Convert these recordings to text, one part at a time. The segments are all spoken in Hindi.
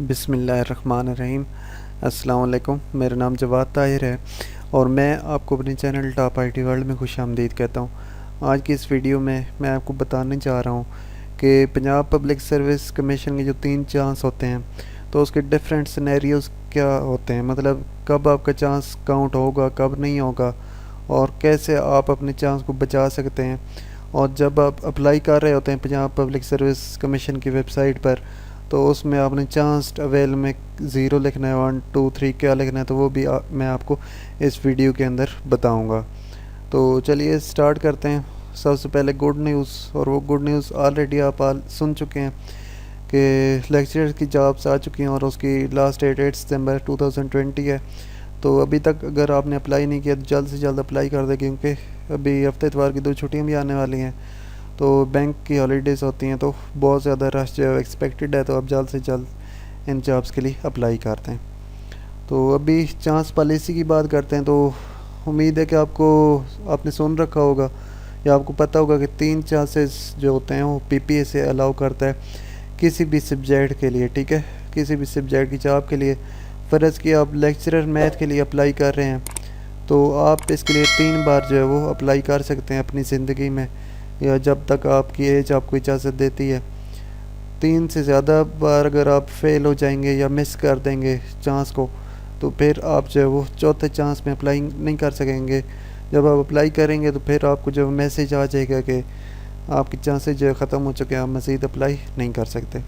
बिस्मिल्लाहिर्रहमानिर्रहीम। अस्सलाम वालेकुम। मेरा नाम जवाद ताहिर है और मैं आपको अपने चैनल टॉप आईटी वर्ल्ड में खुशामदीद कहता हूँ। आज की इस वीडियो में मैं आपको बताने जा रहा हूँ कि पंजाब पब्लिक सर्विस कमीशन के जो 3 चांस होते हैं तो उसके डिफरेंट सिनेरियोज़ क्या होते हैं, मतलब कब आपका चांस काउंट होगा, कब नहीं होगा और कैसे आप अपने चांस को बचा सकते हैं। और जब आप अप्लाई कर रहे होते हैं पंजाब पब्लिक सर्विस कमीशन की वेबसाइट पर तो उसमें आपने चांस अवेल में 0 लिखना है, 1 2 3 क्या लिखना है, तो वो भी मैं आपको इस वीडियो के अंदर बताऊंगा। तो चलिए स्टार्ट करते हैं। सबसे पहले गुड न्यूज़, और वो गुड न्यूज़ ऑलरेडी आप सुन चुके हैं कि लेक्चरर की जॉब्स आ चुकी हैं और उसकी लास्ट डेट 8 सितंबर 2020 है। तो अभी तक अगर आपने अप्लाई नहीं किया तो जल्द से जल्द अप्लाई कर दें, क्योंकि अभी हफ्ते इतवार की 2 छुट्टियाँ भी आने वाली हैं, तो बैंक की हॉलीडेज़ होती हैं, तो बहुत ज़्यादा रश जो एक्सपेक्टेड है, तो आप जल्द से जल्द इन जॉब्स के लिए अप्लाई करते हैं। तो अभी चांस पॉलिसी की बात करते हैं। तो उम्मीद है कि आपने सुन रखा होगा या आपको पता होगा कि 3 चांसेस जो होते हैं वो पीपीए से अलाउ करता है किसी भी सब्जेक्ट के लिए। ठीक है, किसी भी सब्जेक्ट की जॉब के लिए। फ़र्ज़ कि आप लेक्चरर मैथ के लिए अप्लाई कर रहे हैं तो आप इसके लिए 3 बार जो है वो अप्लाई कर सकते हैं अपनी ज़िंदगी में, या जब तक आपकी एज आपको इजाज़त देती है। 3 से ज़्यादा बार अगर आप फेल हो जाएंगे या मिस कर देंगे चांस को तो फिर आप जो है वो चौथे चांस में अप्लाई नहीं कर सकेंगे। जब आप अप्लाई करेंगे तो फिर आपको जो मैसेज आ जाएगा कि आपकी चांसेस जो है ख़त्म हो चुके हैं, आप मज़ीद अप्लाई नहीं कर सकते।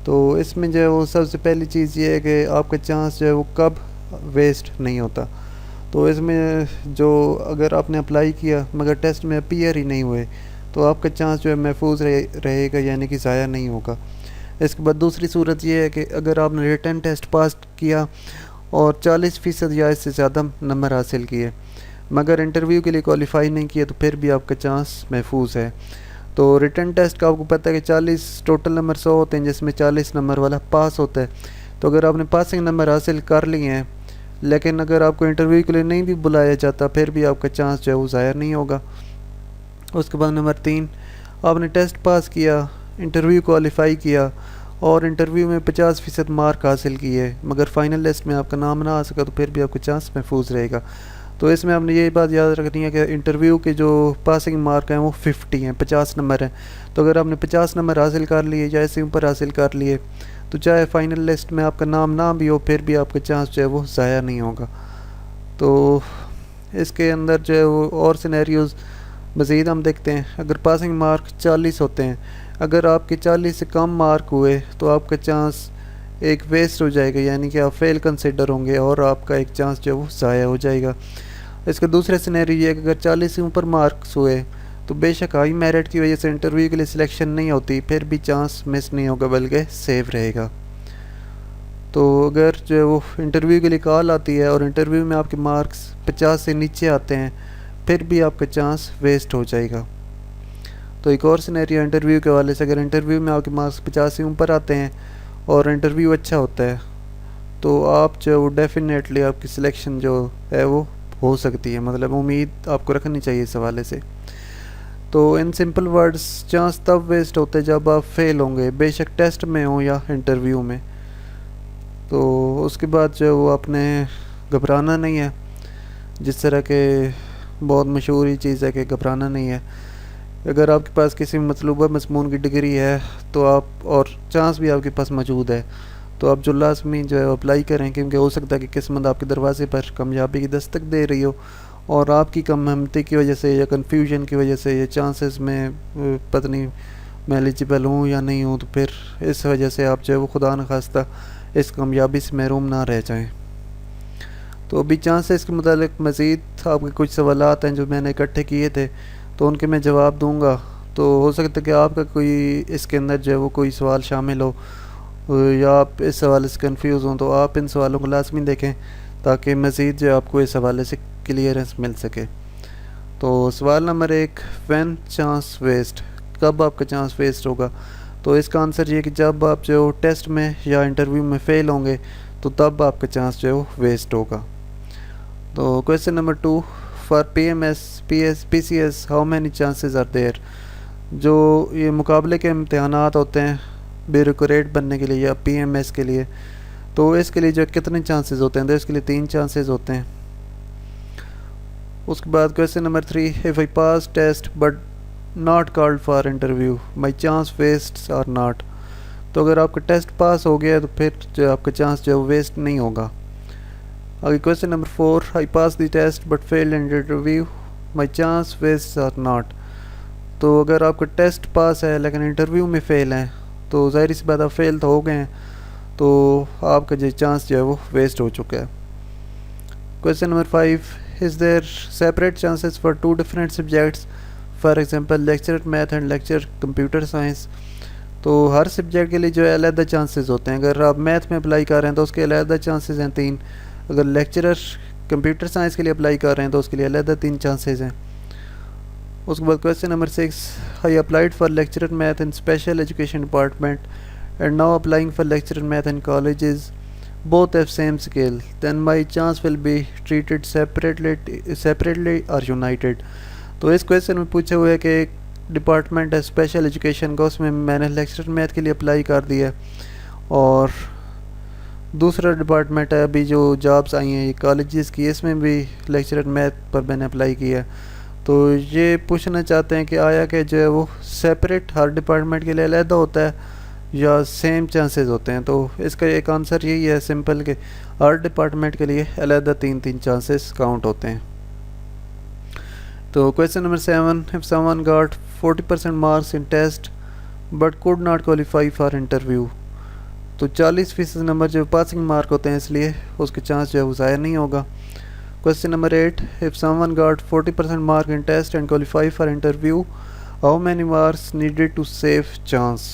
तो इसमें जो है वो सबसे पहली चीज़ ये है कि आपका चांस जो है वो कब वेस्ट नहीं होता। तो इसमें जो अगर आपने अप्लाई किया मगर टेस्ट में अपीयर ही नहीं हुए तो आपका चांस जो है महफूज रहेगा, यानी कि ज़ाया नहीं होगा। इसके बाद दूसरी सूरत ये है कि अगर आपने रिटन टेस्ट पास किया और 40% या इससे ज़्यादा नंबर हासिल किए मगर इंटरव्यू के लिए क्वालिफाई नहीं किए तो फिर भी आपका चांस महफूज है। तो रिटन टेस्ट का आपको पता है कि 40 टोटल नंबर 100 होते हैं, जिसमें 40 नंबर वाला पास होता है। तो अगर आपने पासिंग नंबर हासिल कर लिए हैं लेकिन अगर आपको इंटरव्यू के लिए नहीं भी बुलाया जाता फिर भी आपका चांस जो है वो ज़ाया नहीं होगा। उसके बाद नंबर 3, आपने टेस्ट पास किया, इंटरव्यू क्वालिफाई किया और इंटरव्यू में 50% मार्क हासिल किए मगर फाइनल लिस्ट में आपका नाम ना आ सका तो फिर भी आपका चांस महफूज रहेगा। तो इसमें आपने ये बात याद रखनी है कि इंटरव्यू के जो पासिंग मार्क हैं वो 50 हैं, 50 नंबर हैं। तो अगर आपने 50 नंबर हासिल कर लिए या इससे ऊपर हासिल कर लिए तो चाहे फाइनल लिस्ट में आपका नाम ना भी हो फिर भी आपका चांस जो है वो ज़ाया नहीं होगा। तो इसके अंदर जो है वो और सिनेरियोज़ मज़ीद हम देखते हैं। अगर पासिंग मार्क 40 होते हैं, अगर आपके 40 से कम मार्क हुए तो आपका चांस एक वेस्ट हो जाएगा, यानी कि आप फेल कंसिडर होंगे और आपका एक चांस जो है वो ज़ाया हो जाएगा। इसका दूसरा सिनेरियो ये है कि अगर 40 से ऊपर मार्क्स हुए तो बेशक हाई मेरिट की वजह से इंटरव्यू के लिए सिलेक्शन नहीं होती फिर भी चांस मिस नहीं होगा बल्कि सेव रहेगा। तो अगर जो है वो इंटरव्यू के लिए कॉल आती है और इंटरव्यू में आपके मार्क्स 50 से नीचे आते हैं फिर भी आपका चांस वेस्ट हो जाएगा। तो एक और सिनेरियो इंटरव्यू के हवाले से, अगर इंटरव्यू में आपके मार्क्स 50 से ऊपर आते हैं और इंटरव्यू अच्छा होता है तो आप जो वो डेफिनेटली आपकी सिलेक्शन जो है वो हो सकती है, मतलब उम्मीद आपको रखनी चाहिए इस हवाले से। तो इन सिंपल वर्ड्स, चांस तब वेस्ट होते हैं जब आप फेल होंगे, बेशक टेस्ट में हो या इंटरव्यू में। तो उसके बाद जो वो आपने घबराना नहीं है। जिस तरह के बहुत मशहूर ही चीज़ है कि घबराना नहीं है। अगर आपके पास किसी मतलूबा मज़मून की डिग्री है तो आप, और चांस भी आपके पास मौजूद है, तो आप जो लाजमी जो है अप्लाई करें, क्योंकि हो सकता है कि किस्मत आपके दरवाजे पर कामयाबी की दस्तक दे रही हो और आपकी कम हिम्मती की वजह से या कन्फ्यूजन की वजह से ये चांसेस में पता नहीं मैं एलिजिबल हूँ या नहीं हूँ, तो फिर इस वजह से आप जो है वो खुदा न खास्ता इस कामयाबी से महरूम ना रह जाएँ। तो अभी चांसेस के मुतालिक मज़ीद आपके कुछ सवालात हैं जो मैंने इकट्ठे किए थे, तो उनके मैं जवाब दूंगा। तो हो सकता है कि आपका कोई इसके अंदर जो है वो कोई सवाल शामिल हो या आप इस हवाले से कंफ्यूज हों, तो आप इन सवालों को लाजमी देखें ताकि मज़ीद जो आपको इस हवाले से क्लियरेंस मिल सके। तो सवाल नंबर 1, व्हेन चांस वेस्ट, कब आपका चांस वेस्ट होगा। तो इसका आंसर ये कि जब आप जो टेस्ट में या इंटरव्यू में फ़ेल होंगे तो तब आपका चांस जो है वो वेस्ट होगा। तो question number 2, for PMS PCS how many chances are there. जो ये मुकाबले के इम्तहानात होते हैं ब्यूरोक्रेट बनने के लिए या पीएमएस के लिए, तो इसके लिए जो कितने चांसेस होते हैं, तो इसके लिए 3 चांसेस होते हैं। उसके बाद question number 3, if I pass test but not called for interview my chance waste or not. तो अगर आपका टेस्ट पास हो गया तो फिर जो आपका चांस जो वेस्ट नहीं होगा। आगे question number 4, I pass the test but failed in interview my chance waste or not. तो अगर आपका टेस्ट पास है लेकिन इंटरव्यू में फ़ेल है, तो ज़ाहिर सी बात आप फेल तो हो गए हैं, तो आपका जो चांस जो है वो वेस्ट हो चुका है। Question number 5, is there separate chances for 2 different subjects, for example lecture math and lecture computer science. तो हर सब्जेक्ट के लिए जो है अलग चांसेस होते हैं। अगर आप मैथ में अप्लाई कर रहे हैं तो उसके अलग चांसेस हैं 3। अगर लेक्चरर कंप्यूटर साइंस के लिए अप्लाई कर रहे हैं तो उसके लिए अलग 3 चांसेस हैं। उसके बाद question number 6, I applied for lecturer math in special education department and now applying for lecturer math in colleges, both have same scale, then my chance will be treated separately or united। तो इस क्वेश्चन में पूछे हुए कि एक डिपार्टमेंट है स्पेशल एजुकेशन का, उसमें मैंने लेक्चर मैथ के लिए अप्लाई कर दिया है, और दूसरा डिपार्टमेंट है अभी जो जॉब्स आई हैं ये कॉलेजेस की, इसमें भी लेक्चर मैथ पर मैंने अप्लाई किया है। तो ये पूछना चाहते हैं कि आया कि जो है वो सेपरेट हर डिपार्टमेंट के लिए अलग होता है या सेम चांसेस होते हैं। तो इसका एक आंसर यही है सिंपल कि हर डिपार्टमेंट के लिए अलग 3 चांसेस काउंट होते हैं। तो question number 7, if someone got 40% marks in test but could not qualify for interview. तो 40% नंबर जो पासिंग मार्क होते हैं, इसलिए उसके चांस जो है वो ज़ाहिर नहीं होगा। Question number 8, if someone got 40% mark in test and qualify for interview, how many marks needed to save chance.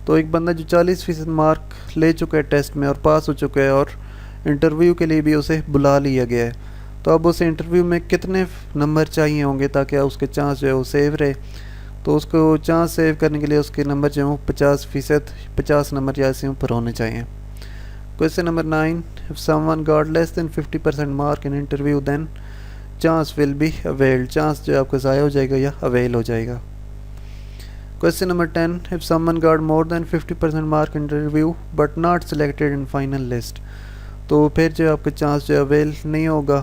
तो एक बंदा जो 40% मार्क ले चुका है टेस्ट में और पास हो चुका है और इंटरव्यू के लिए भी उसे बुला लिया गया है, तो अब उसे इंटरव्यू में कितने नंबर चाहिए होंगे ताकि उसके चांस जो है वो सेव रहे। तो उसको चांस सेव करने के लिए उसके नंबर जो है वो 50 नंबर या ऐसे ऊपर होने चाहिए। Question number 9, if someone got less than 50% mark in interview then chance will be availed. Chance जो है आपका ज़ाया हो जाएगा या अवेल हो जाएगा। Question number 10, if someone got more than 50% mark in interview but not selected in final list, तो फिर जो आपका चांस जो अवेल नहीं होगा,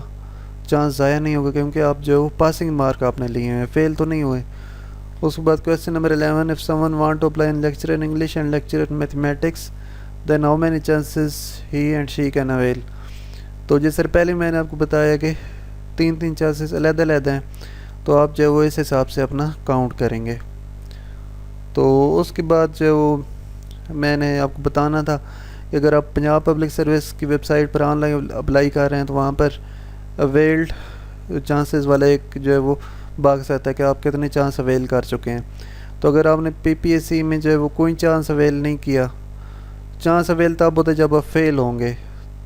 चांस ज़ाया नहीं होगा, क्योंकि आप जो पासिंग मार्क आपने लिए हैं, फेल तो नहीं हुए। उसके बाद question number 11, if someone want to apply in lecture in English and lecture in mathematics then how many chances he and she can avail। तो जैसे पहले मैंने आपको बताया कि 3 चांसेस अलग अलग हैं, तो आप जो वो इस हिसाब से अपना काउंट करेंगे। तो उसके बाद जो मैंने आपको बताना था कि अगर आप पंजाब पब्लिक सर्विस की वेबसाइट पर ऑनलाइन अप्लाई कर रहे हैं तो वहाँ पर अवेल्ड चांसेस वाला एक जो है वो बॉक्स आता है कि आप कितने चांस अवेल कर चुके हैं। तो अगर आपने पीपीएससी में जो है वो कोई चांस अवेल नहीं किया, चांस अवेल तब होता है जब आप फेल होंगे।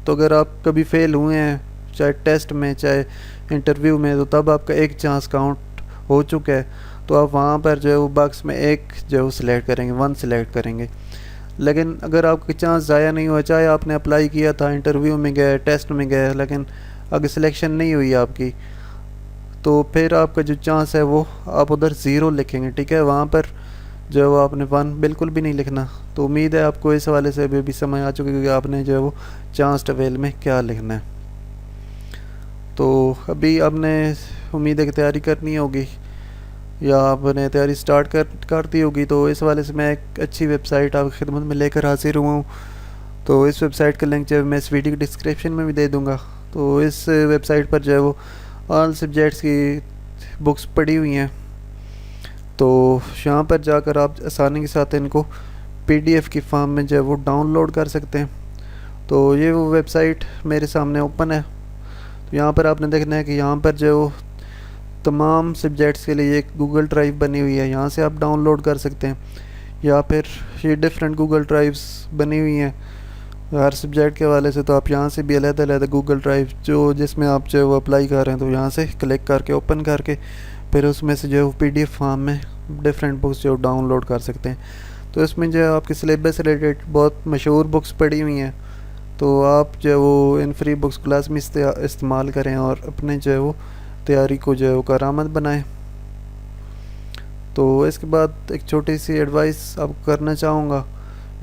तो अगर आप कभी फेल हुए हैं चाहे टेस्ट में चाहे इंटरव्यू में, तो तब आपका एक चांस काउंट हो चुका है, तो आप वहाँ पर जो है वो बॉक्स में एक जो है वो सिलेक्ट करेंगे, 1 सिलेक्ट करेंगे। लेकिन अगर आपका चांस ज़ाया नहीं हुआ, चाहे आपने अप्लाई किया था, इंटरव्यू में गए, टेस्ट में गए, लेकिन अगर सिलेक्शन नहीं हुई आपकी, तो फिर आपका जो चांस है वो आप उधर 0 लिखेंगे, ठीक है। वहाँ पर जो है वो आपने 1 बिल्कुल भी नहीं लिखना। तो उम्मीद है आपको इस हवाले से भी समझ आ चुकी है कि आपने जो है वो चांस अवेल में क्या लिखना है। तो अभी आपने उम्मीद है कि तैयारी करनी होगी या आपने तैयारी स्टार्ट कर दी होगी। तो इस वाले से मैं एक अच्छी वेबसाइट आपकी खिदमत में लेकर हाजिर हुआ हूँ। तो इस वेबसाइट का लिंक जो है मैं इस वीडियो के डिस्क्रिप्शन में भी दे दूँगा। तो इस वेबसाइट पर जो है वो ऑल सब्जेक्ट्स की बुक्स पड़ी हुई हैं, तो यहाँ पर जाकर आप आसानी के साथ इनको PDF की फॉर्म में जो है वो डाउनलोड कर सकते हैं। तो ये वो वेबसाइट मेरे सामने ओपन है। तो यहाँ पर आपने देखना है कि यहाँ पर जो है वो तमाम सब्जेक्ट्स के लिए एक गूगल ड्राइव बनी हुई है, यहाँ से आप डाउनलोड कर सकते हैं, या फिर ये डिफरेंट गूगल ड्राइव्स बनी हुई हैं हर सब्जेक्ट के हवाले से। तो आप यहाँ से भी अलग-अलग गूगल ड्राइव जो जिसमें आप जो है वो अप्लाई कर रहे हैं, तो यहाँ से क्लिक करके ओपन करके फिर उसमें से जो है वो PDF फॉर्म में डिफरेंट बुक्स जो डाउनलोड कर सकते हैं। तो इसमें जो है आपके सिलेबस से रिलेटेड बहुत मशहूर बुक्स पड़ी हुई हैं, तो आप जो है वो इन फ्री बुक्स क्लास में इस्तेमाल करें और अपने जो है वो तैयारी को जो है वो कारआमद बनाएं। तो इसके बाद एक छोटी सी एडवाइस आपको करना चाहूँगा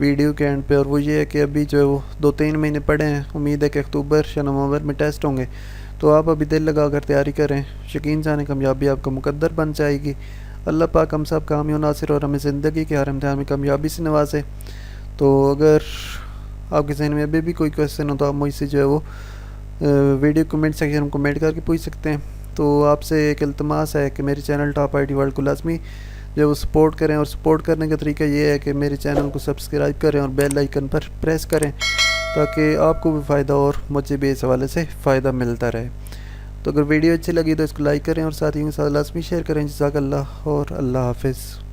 वीडियो के एंड पे, और वो ये है कि अभी जो है वो 2-3 महीने पड़े हैं। उम्मीद है कि अक्टूबर या नवंबर में टेस्ट होंगे, तो आप अभी दिल लगा कर तैयारी करें। यकीन जाने कामयाबी आपका मुकद्दर बन जाएगी। अल्लाह पाक हम सब कामयाब नासिर और हमें ज़िंदगी के हर इम्तिहान में कामयाबी से नवाजे। तो अगर आपके जहन में अभी भी कोई क्वेश्चन हो तो आप मुझसे जो है वो वीडियो कमेंट सेक्शन में कमेंट करके पूछ सकते हैं। तो आपसे एक इल्तमास है कि मेरे चैनल टॉप IT वर्ल्ड को लाजमी जो वो सपोर्ट करें, और सपोर्ट करने का तरीका ये है कि मेरे चैनल को सब्सक्राइब करें और बेल आइकन पर प्रेस करें, ताकि आपको भी फ़ायदा और मुझे भी इस हवाले से फ़ायदा मिलता रहे। तो अगर वीडियो अच्छी लगी तो इसको लाइक करें और साथियों के साथ लाजमी शेयर करें। जज़ाकल्लाह और अल्लाह हाफ़िज़।